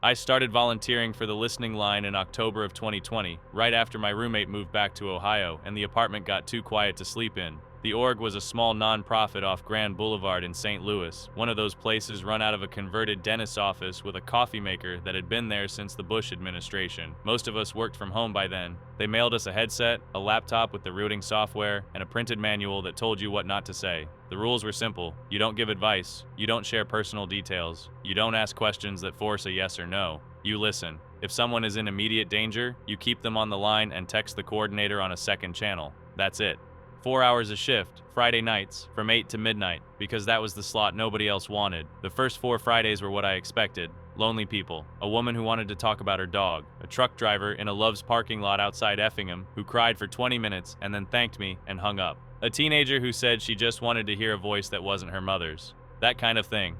I started volunteering for the listening line in October of 2020, right after my roommate moved back to Ohio and the apartment got too quiet to sleep in. The org was a small non-profit off Grand Boulevard in St. Louis, one of those places run out of a converted dentist's office with a coffee maker that had been there since the Bush administration. Most of us worked from home by then. They mailed us a headset, a laptop with the routing software, and a printed manual that told you what not to say. The rules were simple. You don't give advice. You don't share personal details. You don't ask questions that force a yes or no. You listen. If someone is in immediate danger, you keep them on the line and text the coordinator on a second channel. That's it. 4 hours a shift, Friday nights, from 8 to midnight, because that was the slot nobody else wanted. The first 4 Fridays were what I expected. Lonely people, a woman who wanted to talk about her dog, a truck driver in a Love's parking lot outside Effingham who cried for 20 minutes and then thanked me and hung up. A teenager who said she just wanted to hear a voice that wasn't her mother's. That kind of thing.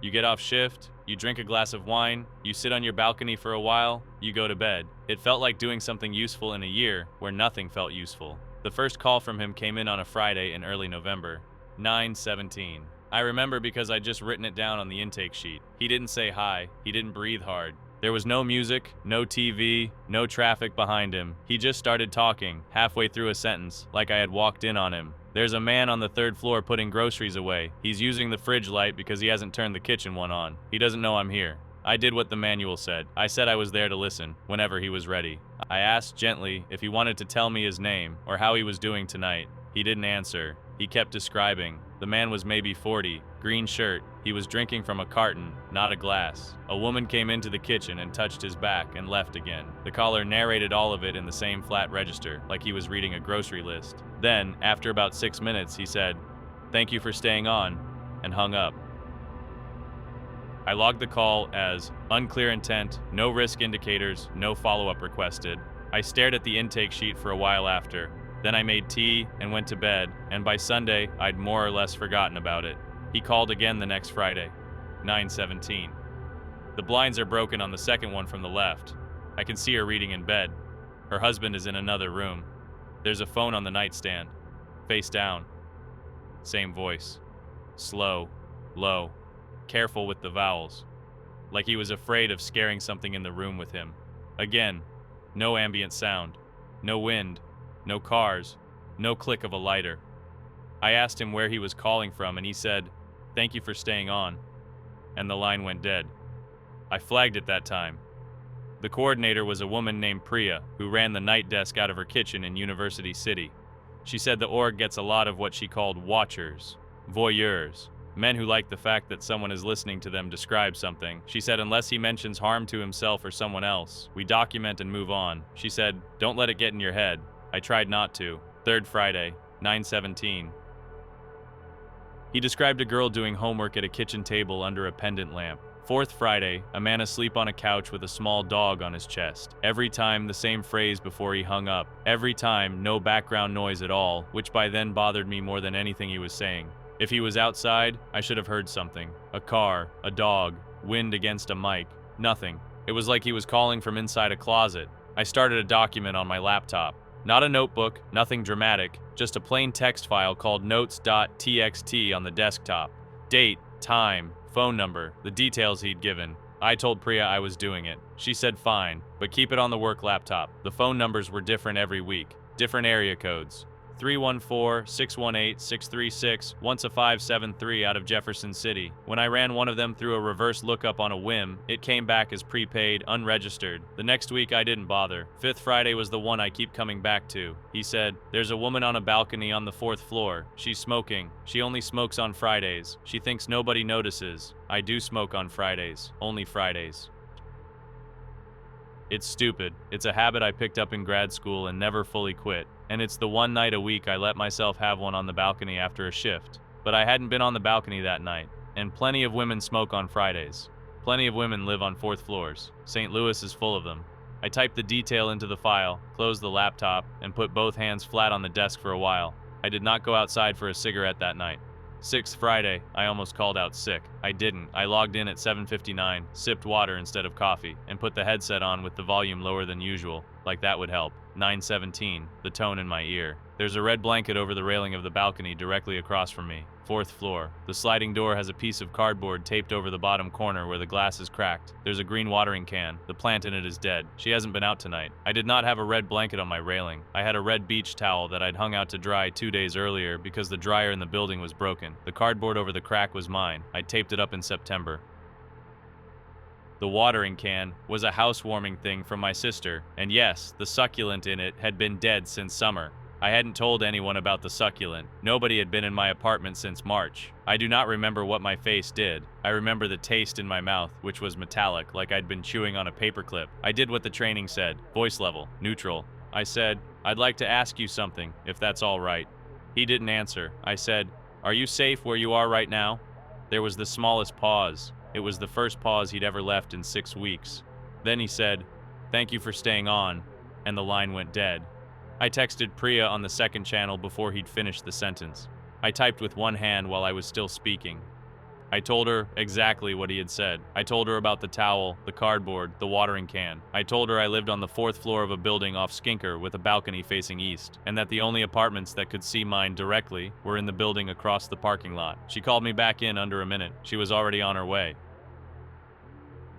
You get off shift, you drink a glass of wine, you sit on your balcony for a while, you go to bed. It felt like doing something useful in a year where nothing felt useful. The first call from him came in on a Friday in early November, 9/17. I remember because I'd just written it down on the intake sheet. He didn't say hi, he didn't breathe hard. There was no music, no TV, no traffic behind him. He just started talking, halfway through a sentence, like I had walked in on him. There's a man on the 3rd floor putting groceries away. He's using the fridge light because he hasn't turned the kitchen one on. He doesn't know I'm here. I did what the manual said. I said I was there to listen, whenever he was ready. I asked gently if he wanted to tell me his name, or how he was doing tonight. He didn't answer. He kept describing. The man was maybe 40, green shirt. He was drinking from a carton, not a glass. A woman came into the kitchen and touched his back and left again. The caller narrated all of it in the same flat register, like he was reading a grocery list. Then, after about 6 minutes, he said, "Thank you for staying on," and hung up. I logged the call as unclear intent, no risk indicators, no follow-up requested. I stared at the intake sheet for a while after. Then I made tea and went to bed, and by Sunday, I'd more or less forgotten about it. He called again the next Friday, 9/17. The blinds are broken on the second one from the left. I can see her reading in bed. Her husband is in another room. There's a phone on the nightstand, face down. Same voice. Slow, low, careful with the vowels. Like he was afraid of scaring something in the room with him. Again, no ambient sound, no wind, no cars, no click of a lighter. I asked him where he was calling from and he said, "Thank you for staying on." And the line went dead. I flagged it that time. The coordinator was a woman named Priya, who ran the night desk out of her kitchen in University City. She said the org gets a lot of what she called watchers, voyeurs, men who like the fact that someone is listening to them describe something. She said unless he mentions harm to himself or someone else, we document and move on. She said, "Don't let it get in your head." I tried not to. 3rd Friday, 9/17. He described a girl doing homework at a kitchen table under a pendant lamp. 4th Friday, a man asleep on a couch with a small dog on his chest. Every time the same phrase before he hung up. Every time no background noise at all, which by then bothered me more than anything he was saying. If he was outside, I should have heard something. A car, a dog, wind against a mic. Nothing. It was like he was calling from inside a closet. I started a document on my laptop. Not a notebook, nothing dramatic, just a plain text file called notes.txt on the desktop. Date, time, phone number, the details he'd given. I told Priya I was doing it. She said fine, but keep it on the work laptop. The phone numbers were different every week, different area codes. 314-618-636, once a 573 out of Jefferson City. When I ran one of them through a reverse lookup on a whim, it came back as prepaid, unregistered. The next week I didn't bother. 5th Friday was the one I keep coming back to. He said, "There's a woman on a balcony on the 4th floor. She's smoking. She only smokes on Fridays. She thinks nobody notices. I do smoke on Fridays. Only Fridays." It's stupid. It's a habit I picked up in grad school and never fully quit. And it's the one night a week I let myself have one on the balcony after a shift. But I hadn't been on the balcony that night. And plenty of women smoke on Fridays. Plenty of women live on 4th floors. St. Louis is full of them. I typed the detail into the file, closed the laptop, and put both hands flat on the desk for a while. I did not go outside for a cigarette that night. 6th Friday, I almost called out sick. I didn't. I logged in at 7:59, sipped water instead of coffee, and put the headset on with the volume lower than usual, like that would help. 9:17, the tone in my ear. There's a red blanket over the railing of the balcony directly across from me. 4th floor. The sliding door has a piece of cardboard taped over the bottom corner where the glass is cracked. There's a green watering can. The plant in it is dead. She hasn't been out tonight. I did not have a red blanket on my railing. I had a red beach towel that I'd hung out to dry 2 days earlier because the dryer in the building was broken. The cardboard over the crack was mine. I taped it up in September. The watering can was a housewarming thing from my sister, and yes, the succulent in it had been dead since summer. I hadn't told anyone about the succulent. Nobody had been in my apartment since March. I do not remember what my face did. I remember the taste in my mouth, which was metallic, like I'd been chewing on a paperclip. I did what the training said. Voice level, neutral. I said, "I'd like to ask you something, if that's all right." He didn't answer. I said, "Are you safe where you are right now?" There was the smallest pause. It was the first pause he'd ever left in 6 weeks. Then he said, "Thank you for staying on," and the line went dead. I texted Priya on the second channel before he'd finished the sentence. I typed with one hand while I was still speaking. I told her exactly what he had said. I told her about the towel, the cardboard, the watering can. I told her I lived on the 4th floor of a building off Skinker with a balcony facing east, and that the only apartments that could see mine directly were in the building across the parking lot. She called me back in under a minute. She was already on her way.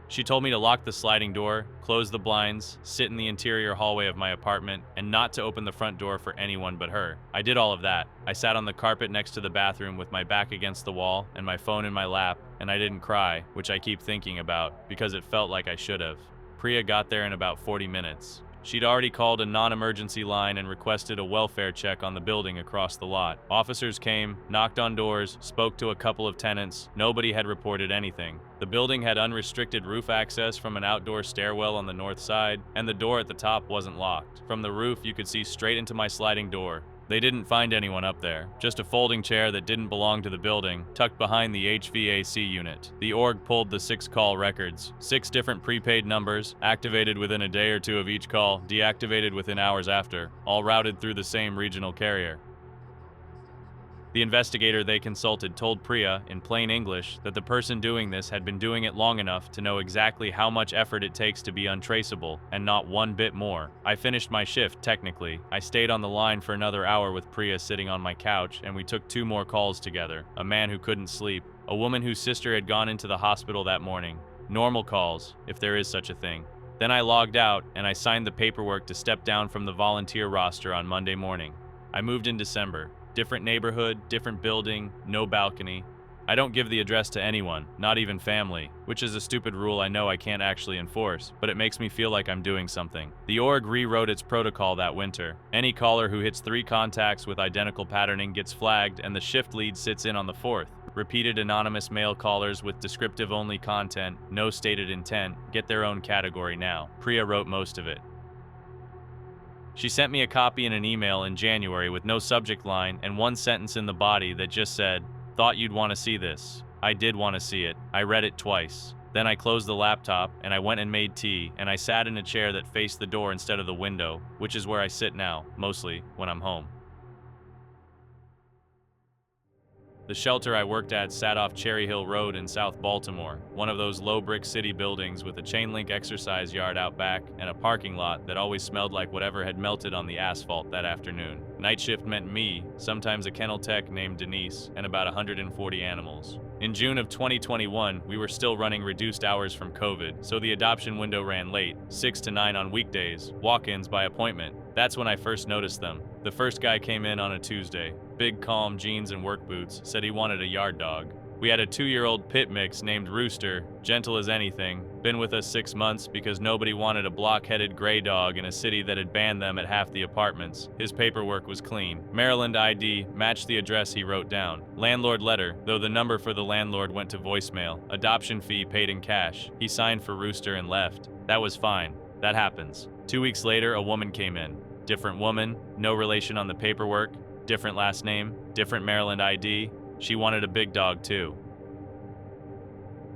She told me to lock the sliding door, close the blinds, sit in the interior hallway of my apartment, and not to open the front door for anyone but her. I did all of that. I sat on the carpet next to the bathroom with my back against the wall and my phone in my lap, and I didn't cry, which I keep thinking about, because it felt like I should have. Priya got there in about 40 minutes. She'd already called a non-emergency line and requested a welfare check on the building across the lot. Officers came, knocked on doors, spoke to a couple of tenants. Nobody had reported anything. The building had unrestricted roof access from an outdoor stairwell on the north side, and the door at the top wasn't locked. From the roof, you could see straight into my sliding door. They didn't find anyone up there, just a folding chair that didn't belong to the building, tucked behind the HVAC unit. The org pulled the 6 call records. 6 different prepaid numbers, activated within a day or two of each call, deactivated within hours after, all routed through the same regional carrier. The investigator they consulted told Priya, in plain English, that the person doing this had been doing it long enough to know exactly how much effort it takes to be untraceable, and not one bit more. I finished my shift, technically. I stayed on the line for another hour with Priya sitting on my couch, and we took 2 more calls together. A man who couldn't sleep, a woman whose sister had gone into the hospital that morning. Normal calls, if there is such a thing. Then I logged out, and I signed the paperwork to step down from the volunteer roster on Monday morning. I moved in December. Different neighborhood, different building, no balcony. I don't give the address to anyone, not even family, which is a stupid rule I know I can't actually enforce, but it makes me feel like I'm doing something. The org rewrote its protocol that winter. Any caller who hits 3 contacts with identical patterning gets flagged, and the shift lead sits in on the 4th. Repeated anonymous male callers with descriptive-only content, no stated intent, get their own category now. Priya wrote most of it. She sent me a copy in an email in January with no subject line and 1 sentence in the body that just said, "Thought you'd want to see this." I did want to see it. I read it twice. Then I closed the laptop, and I went and made tea, and I sat in a chair that faced the door instead of the window, which is where I sit now, mostly, when I'm home. The shelter I worked at sat off Cherry Hill Road in South Baltimore, one of those low-brick city buildings with a chain-link exercise yard out back and a parking lot that always smelled like whatever had melted on the asphalt that afternoon. Night shift meant me, sometimes a kennel tech named Denise, and about 140 animals. In June of 2021, we were still running reduced hours from COVID, so the adoption window ran late, 6 to 9 on weekdays, walk-ins by appointment. That's when I first noticed them. The first guy came in on a Tuesday. Big, calm jeans and work boots, said he wanted a yard dog. We had a 2-year-old pit mix named Rooster, gentle as anything, been with us 6 months because nobody wanted a block-headed gray dog in a city that had banned them at half the apartments. His paperwork was clean. Maryland ID matched the address he wrote down. Landlord letter, though the number for the landlord went to voicemail. Adoption fee paid in cash. He signed for Rooster and left. That was fine. That happens. 2 weeks later, a woman came in. Different woman, no relation on the paperwork, different last name, different Maryland ID. She wanted a big dog too.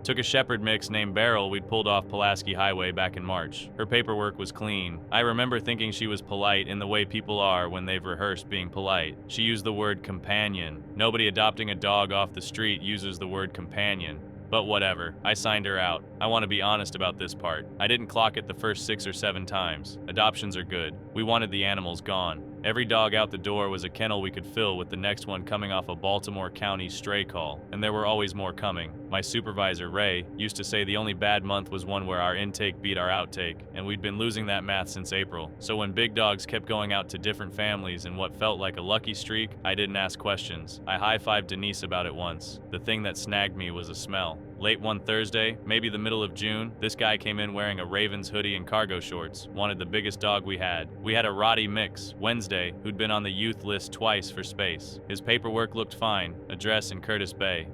Took a shepherd mix named Beryl we'd pulled off Pulaski Highway back in March. Her paperwork was clean. I remember thinking she was polite in the way people are when they've rehearsed being polite. She used the word companion. Nobody adopting a dog off the street uses the word companion. But whatever, I signed her out. I want to be honest about this part. I didn't clock it the first 6 or 7 times. Adoptions are good. We wanted the animals gone. Every dog out the door was a kennel we could fill, with the next one coming off a Baltimore County stray call, and there were always more coming. My supervisor, Ray, used to say the only bad month was one where our intake beat our outtake, and we'd been losing that math since April. So when big dogs kept going out to different families in what felt like a lucky streak, I didn't ask questions. I high-fived Denise about it once. The thing that snagged me was a smell. Late one Thursday, maybe the middle of June, this guy came in wearing a Ravens hoodie and cargo shorts, wanted the biggest dog we had. We had a Roddy mix, Wednesday, who'd been on the youth list twice for space. His paperwork looked fine, address in Curtis Bay.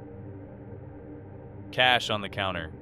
Cash on the counter.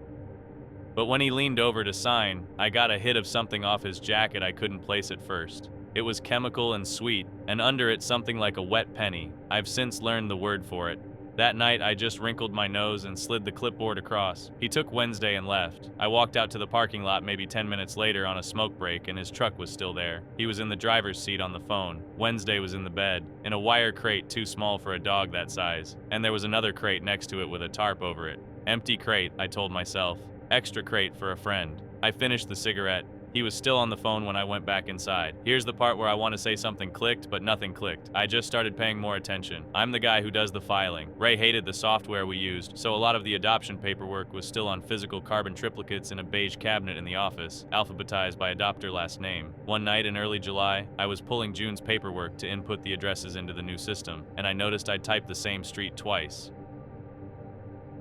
But when he leaned over to sign, I got a hit of something off his jacket I couldn't place at first. It was chemical and sweet, and under it something like a wet penny. I've since learned the word for it. That night, I just wrinkled my nose and slid the clipboard across. He took Wednesday and left. I walked out to the parking lot maybe 10 minutes later on a smoke break, and his truck was still there. He was in the driver's seat on the phone. Wednesday was in the bed, in a wire crate too small for a dog that size. And there was another crate next to it with a tarp over it. Empty crate, I told myself. Extra crate for a friend. I finished the cigarette. He was still on the phone when I went back inside. Here's the part where I want to say something clicked, but nothing clicked. I just started paying more attention. I'm the guy who does the filing. Ray hated the software we used, so a lot of the adoption paperwork was still on physical carbon triplicates in a beige cabinet in the office, alphabetized by adopter last name. One night in early July, I was pulling June's paperwork to input the addresses into the new system, and I noticed I'd typed the same street twice.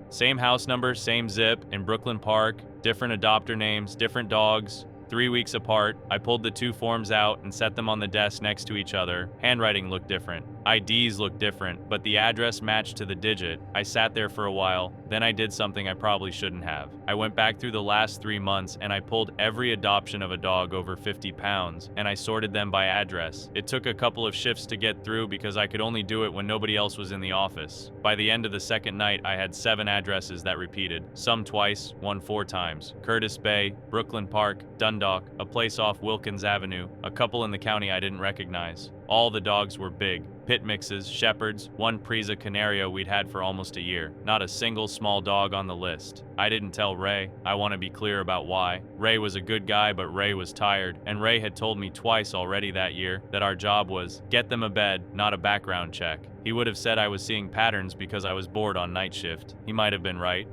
Same house number, same zip, in Brooklyn Park, different adopter names, different dogs. 3 weeks apart. I pulled the two forms out and set them on the desk next to each other. Handwriting looked different. IDs looked different, but the address matched to the digit. I sat there for a while, then I did something I probably shouldn't have. I went back through the last 3 months and I pulled every adoption of a dog over 50 pounds, and I sorted them by address. It took a couple of shifts to get through because I could only do it when nobody else was in the office. By the end of the second night, I had 7 addresses that repeated. Some twice, one 4 times. Curtis Bay, Brooklyn Park, Dundalk, a place off Wilkins Avenue, a couple in the county I didn't recognize. All the dogs were big. Pit mixes, shepherds, one Presa Canario we'd had for almost a year. Not a single small dog on the list. I didn't tell Ray. I want to be clear about why. Ray was a good guy, but Ray was tired, and Ray had told me twice already that year that our job was get them a bed, not a background check. He would have said I was seeing patterns because I was bored on night shift. He might have been right.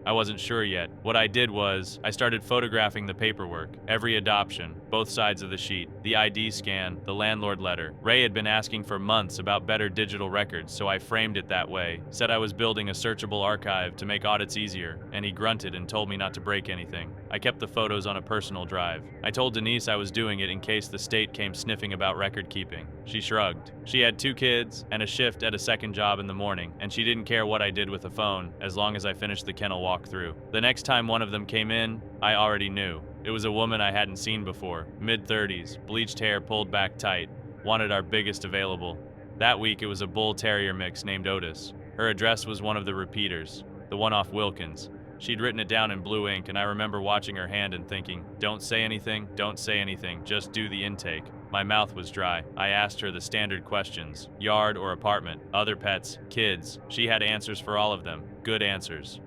I wasn't sure yet. What I did was, I started photographing the paperwork, every adoption, both sides of the sheet, the ID scan, the landlord letter. Ray had been asking for months about better digital records, so I framed it that way, said I was building a searchable archive to make audits easier, and he grunted and told me not to break anything. I kept the photos on a personal drive. I told Denise I was doing it in case the state came sniffing about record keeping. She shrugged. She had 2 kids and a shift at a second job in the morning, and she didn't care what I did with the phone as long as I finished the kennel walkthrough. The next time one of them came in, I already knew. It was a woman I hadn't seen before, mid-30s, bleached hair pulled back tight, wanted our biggest available. That week it was a bull terrier mix named Otis. Her address was one of the repeaters, the one off Wilkins. She'd written it down in blue ink, and I remember watching her hand and thinking, don't say anything, just do the intake. My mouth was dry. I asked her the standard questions: yard or apartment, other pets, kids. She had answers for all of them, good answers.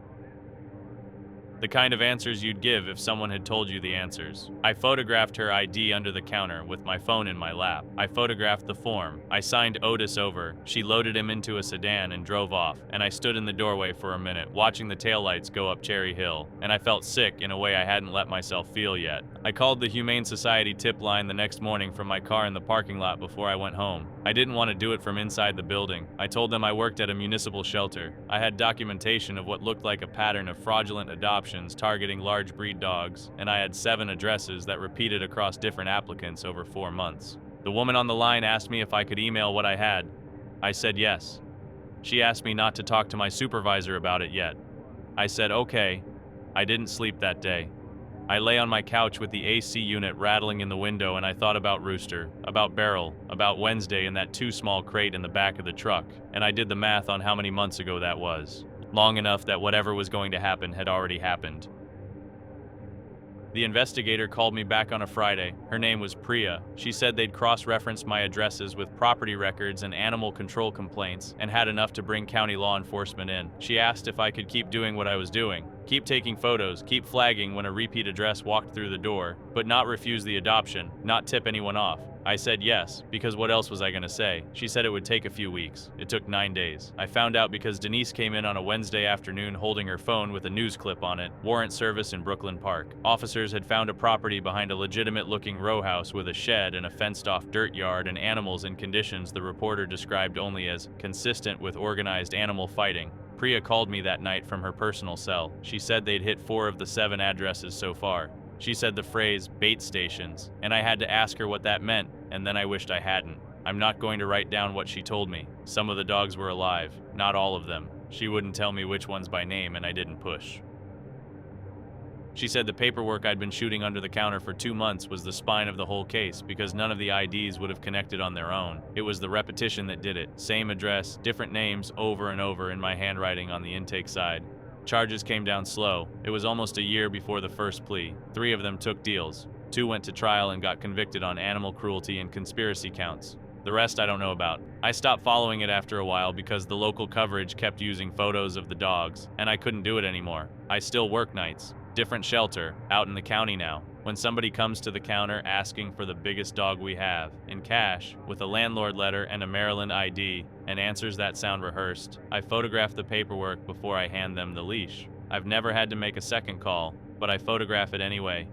The kind of answers you'd give if someone had told you the answers. I photographed her ID under the counter with my phone in my lap. I photographed the form. I signed Otis over. She loaded him into a sedan and drove off, and I stood in the doorway for a minute, watching the taillights go up Cherry Hill, and I felt sick in a way I hadn't let myself feel yet. I called the Humane Society tip line the next morning from my car in the parking lot before I went home. I didn't want to do it from inside the building. I told them I worked at a municipal shelter. I had documentation of what looked like a pattern of fraudulent adoptions targeting large breed dogs, and I had 7 addresses that repeated across different applicants over 4 months. The woman on the line asked me if I could email what I had. I said yes. She asked me not to talk to my supervisor about it yet. I said okay. I didn't sleep that day. I lay on my couch with the AC unit rattling in the window, and I thought about Rooster, about Beryl, about Wednesday and that too small crate in the back of the truck, and I did the math on how many months ago that was. Long enough that whatever was going to happen had already happened. The investigator called me back on a Friday. Her name was Priya. She said they'd cross-referenced my addresses with property records and animal control complaints and had enough to bring county law enforcement in. She asked if I could keep doing what I was doing. Keep taking photos, keep flagging when a repeat address walked through the door, but not refuse the adoption, not tip anyone off. I said yes, because what else was I gonna say? She said it would take a few weeks. It took 9 days. I found out because Denise came in on a Wednesday afternoon holding her phone with a news clip on it. Warrant service in Brooklyn Park. Officers had found a property behind a legitimate-looking row house with a shed and a fenced-off dirt yard and animals in conditions the reporter described only as consistent with organized animal fighting. Priya called me that night from her personal cell. She said they'd hit 4 of the 7 addresses so far. She said the phrase, bait stations, and I had to ask her what that meant, and then I wished I hadn't. I'm not going to write down what she told me. Some of the dogs were alive, not all of them. She wouldn't tell me which ones by name, and I didn't push. She said the paperwork I'd been shooting under the counter for 2 months was the spine of the whole case because none of the IDs would have connected on their own. It was the repetition that did it. Same address, different names over and over in my handwriting on the intake side. Charges came down slow. It was almost a year before the first plea. 3 of them took deals. 2 went to trial and got convicted on animal cruelty and conspiracy counts. The rest I don't know about. I stopped following it after a while because the local coverage kept using photos of the dogs, and I couldn't do it anymore. I still work nights. Different shelter, out in the county now. When somebody comes to the counter asking for the biggest dog we have, in cash, with a landlord letter and a Maryland ID, and answers that sound rehearsed, I photograph the paperwork before I hand them the leash. I've never had to make a second call, but I photograph it anyway.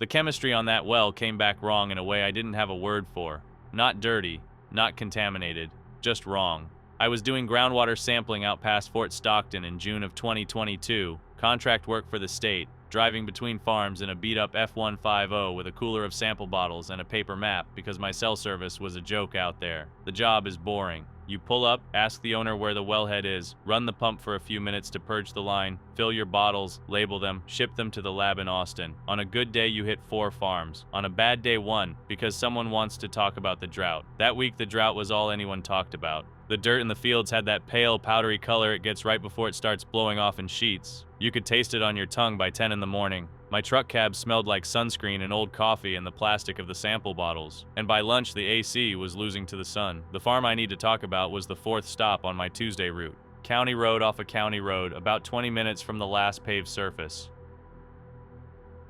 The chemistry on that well came back wrong in a way I didn't have a word for. Not dirty, not contaminated, just wrong. I was doing groundwater sampling out past Fort Stockton in June of 2022, contract work for the state, driving between farms in a beat-up F-150 with a cooler of sample bottles and a paper map because my cell service was a joke out there. The job is boring. You pull up, ask the owner where the wellhead is, run the pump for a few minutes to purge the line, fill your bottles, label them, ship them to the lab in Austin. On a good day, you hit 4 farms. On a bad day, 1, because someone wants to talk about the drought. That week, the drought was all anyone talked about. The dirt in the fields had that pale, powdery color it gets right before it starts blowing off in sheets. You could taste it on your tongue by 10 in the morning. My truck cab smelled like sunscreen and old coffee and the plastic of the sample bottles. And by lunch, the AC was losing to the sun. The farm I need to talk about was the 4th stop on my Tuesday route. County road off a county road, about 20 minutes from the last paved surface.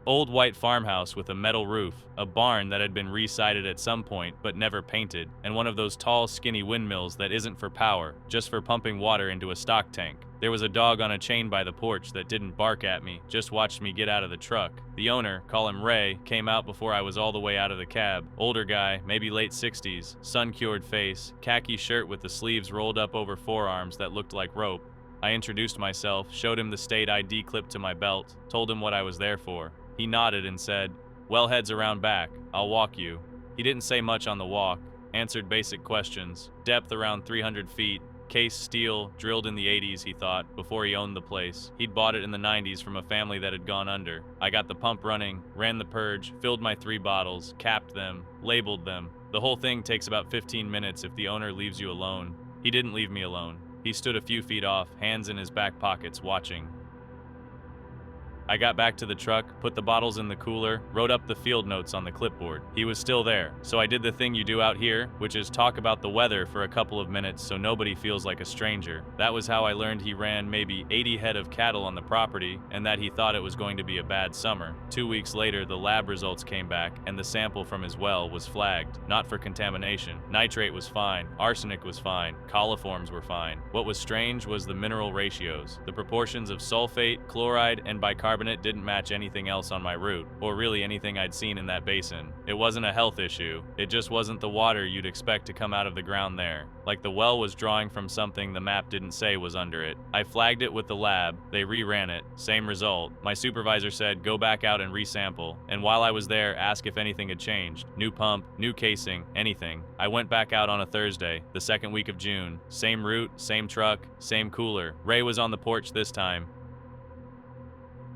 Old white farmhouse with a metal roof, a barn that had been re-sided at some point but never painted, and one of those tall, skinny windmills that isn't for power, just for pumping water into a stock tank. There was a dog on a chain by the porch that didn't bark at me, just watched me get out of the truck. The owner, call him Ray, came out before I was all the way out of the cab. Older guy, maybe late 60s, sun-cured face, khaki shirt with the sleeves rolled up over forearms that looked like rope. I introduced myself, showed him the state ID clip to my belt, told him what I was there for. He nodded and said, "Wellhead's around back. I'll walk you." He didn't say much on the walk, answered basic questions. Depth around 300 feet. Case steel, drilled in the 80s, he thought, before he owned the place. He'd bought it in the 90s from a family that had gone under. I got the pump running, ran the purge, filled my 3 bottles, capped them, labeled them. The whole thing takes about 15 minutes if the owner leaves you alone. He didn't leave me alone. He stood a few feet off, hands in his back pockets, watching. I got back to the truck, put the bottles in the cooler, wrote up the field notes on the clipboard. He was still there, so I did the thing you do out here, which is talk about the weather for a couple of minutes so nobody feels like a stranger. That was how I learned he ran maybe 80 head of cattle on the property, and that he thought it was going to be a bad summer. 2 weeks later, the lab results came back, and the sample from his well was flagged, not for contamination. Nitrate was fine, arsenic was fine, coliforms were fine. What was strange was the mineral ratios. The proportions of sulfate, chloride, and bicarbonate didn't match anything else on my route, or really anything I'd seen in that basin. It wasn't a health issue, it just wasn't the water you'd expect to come out of the ground there. Like the well was drawing from something the map didn't say was under it. I flagged it with the lab, they reran it, same result. My supervisor said go back out and resample, and while I was there, ask if anything had changed. New pump, new casing, anything. I went back out on a Thursday, the 2nd week of June. Same route, same truck, same cooler. Ray was on the porch this time.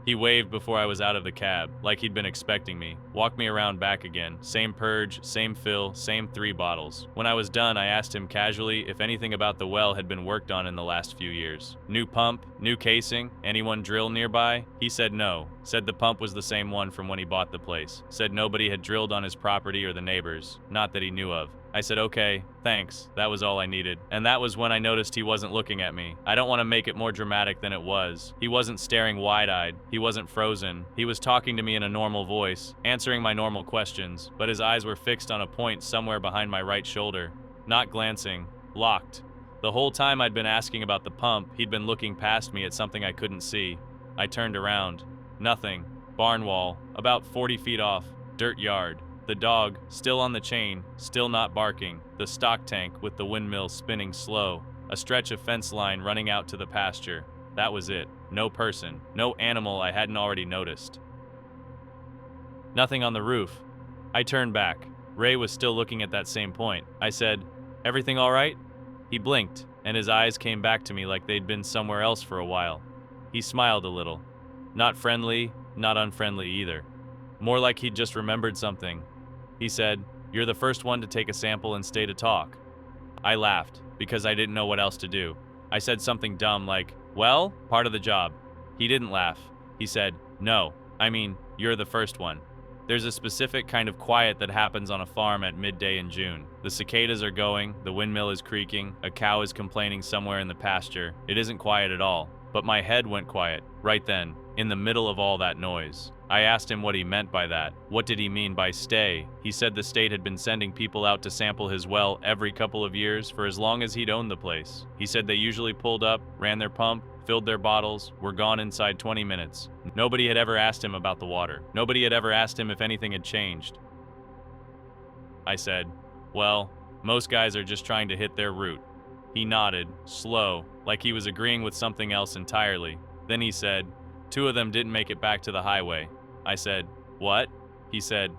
He waved before I was out of the cab, like he'd been expecting me. Walked me around back again. Same purge, same fill, same 3 bottles. When I was done, I asked him casually if anything about the well had been worked on in the last few years. New pump, new casing, anyone drill nearby? He said no. Said the pump was the same one from when he bought the place. Said nobody had drilled on his property or the neighbors. Not that he knew of. I said, okay, thanks. That was all I needed. And that was when I noticed he wasn't looking at me. I don't want to make it more dramatic than it was. He wasn't staring wide-eyed. He wasn't frozen. He was talking to me in a normal voice, answering my normal questions, but his eyes were fixed on a point somewhere behind my right shoulder. Not glancing. Locked. The whole time I'd been asking about the pump, he'd been looking past me at something I couldn't see. I turned around. Nothing. Barn wall. About 40 feet off. Dirt yard. The dog, still on the chain, still not barking. The stock tank with the windmill spinning slow. A stretch of fence line running out to the pasture. That was it. No person. No animal I hadn't already noticed. Nothing on the roof. I turned back. Ray was still looking at that same point. I said, "Everything all right?" He blinked, and his eyes came back to me like they'd been somewhere else for a while. He smiled a little. Not friendly, not unfriendly either. More like he'd just remembered something. He said, "You're the first one to take a sample and stay to talk." I laughed, because I didn't know what else to do. I said something dumb like, "Well, part of the job." He didn't laugh. He said, "No, I mean, you're the first one." There's a specific kind of quiet that happens on a farm at midday in June. The cicadas are going, the windmill is creaking, a cow is complaining somewhere in the pasture. It isn't quiet at all. But my head went quiet, right then, in the middle of all that noise. I asked him what he meant by that. What did he mean by stay? He said the state had been sending people out to sample his well every couple of years for as long as he'd owned the place. He said they usually pulled up, ran their pump, filled their bottles, were gone inside 20 minutes. Nobody had ever asked him about the water. Nobody had ever asked him if anything had changed. I said, "Well, most guys are just trying to hit their route." He nodded, slow, like he was agreeing with something else entirely. Then he said, "2 of them didn't make it back to the highway." I said, "What?" He said,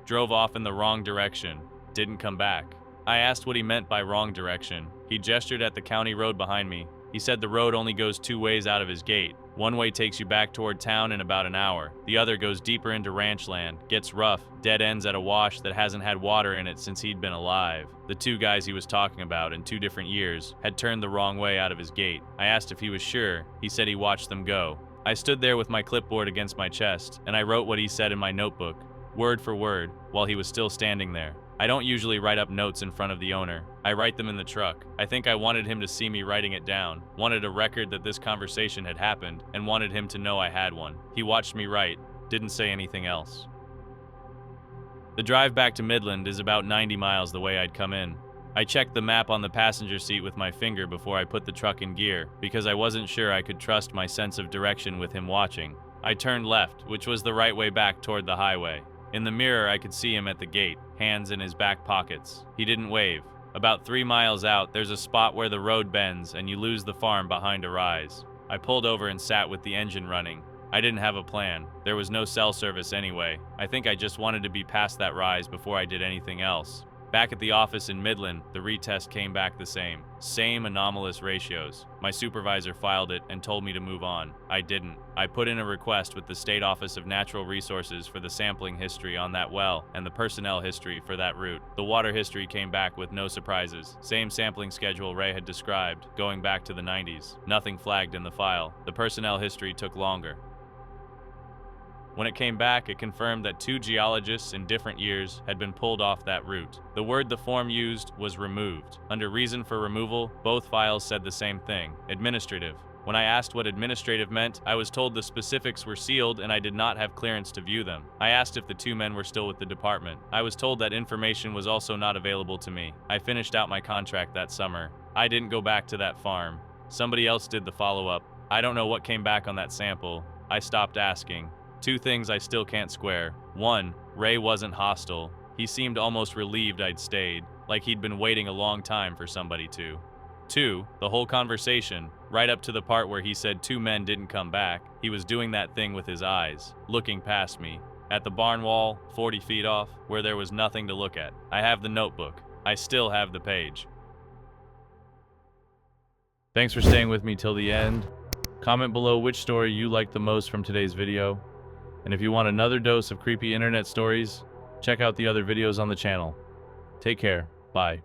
"Drove off in the wrong direction. Didn't come back." I asked what he meant by wrong direction. He gestured at the county road behind me. He said the road only goes 2 ways out of his gate. One way takes you back toward town in about an hour. The other goes deeper into ranch land, gets rough, dead ends at a wash that hasn't had water in it since he'd been alive. The 2 guys he was talking about in 2 different years had turned the wrong way out of his gate. I asked if he was sure. He said he watched them go. I stood there with my clipboard against my chest, and I wrote what he said in my notebook, word for word, while he was still standing there. I don't usually write up notes in front of the owner. I write them in the truck. I think I wanted him to see me writing it down, wanted a record that this conversation had happened, and wanted him to know I had one. He watched me write, didn't say anything else. The drive back to Midland is about 90 miles the way I'd come in. I checked the map on the passenger seat with my finger before I put the truck in gear, because I wasn't sure I could trust my sense of direction with him watching. I turned left, which was the right way back toward the highway. In the mirror, I could see him at the gate, hands in his back pockets. He didn't wave. About 3 miles out, there's a spot where the road bends and you lose the farm behind a rise. I pulled over and sat with the engine running. I didn't have a plan. There was no cell service anyway. I think I just wanted to be past that rise before I did anything else. Back at the office in Midland, the retest came back the same. Same anomalous ratios. My supervisor filed it and told me to move on. I didn't. I put in a request with the State Office of Natural Resources for the sampling history on that well and the personnel history for that route. The water history came back with no surprises. Same sampling schedule Ray had described, going back to the 90s. Nothing flagged in the file. The personnel history took longer. When it came back, it confirmed that 2 geologists in different years had been pulled off that route. The word the form used was removed. Under reason for removal, both files said the same thing, administrative. When I asked what administrative meant, I was told the specifics were sealed and I did not have clearance to view them. I asked if the 2 men were still with the department. I was told that information was also not available to me. I finished out my contract that summer. I didn't go back to that farm. Somebody else did the follow-up. I don't know what came back on that sample. I stopped asking. 2 things I still can't square. 1, Ray wasn't hostile. He seemed almost relieved I'd stayed, like he'd been waiting a long time for somebody to. 2, the whole conversation, right up to the part where he said 2 men didn't come back, he was doing that thing with his eyes, looking past me. At the barn wall, 40 feet off, where there was nothing to look at. I have the notebook. I still have the page. Thanks for staying with me till the end. Comment below which story you liked the most from today's video. And if you want another dose of creepy internet stories, check out the other videos on the channel. Take care. Bye.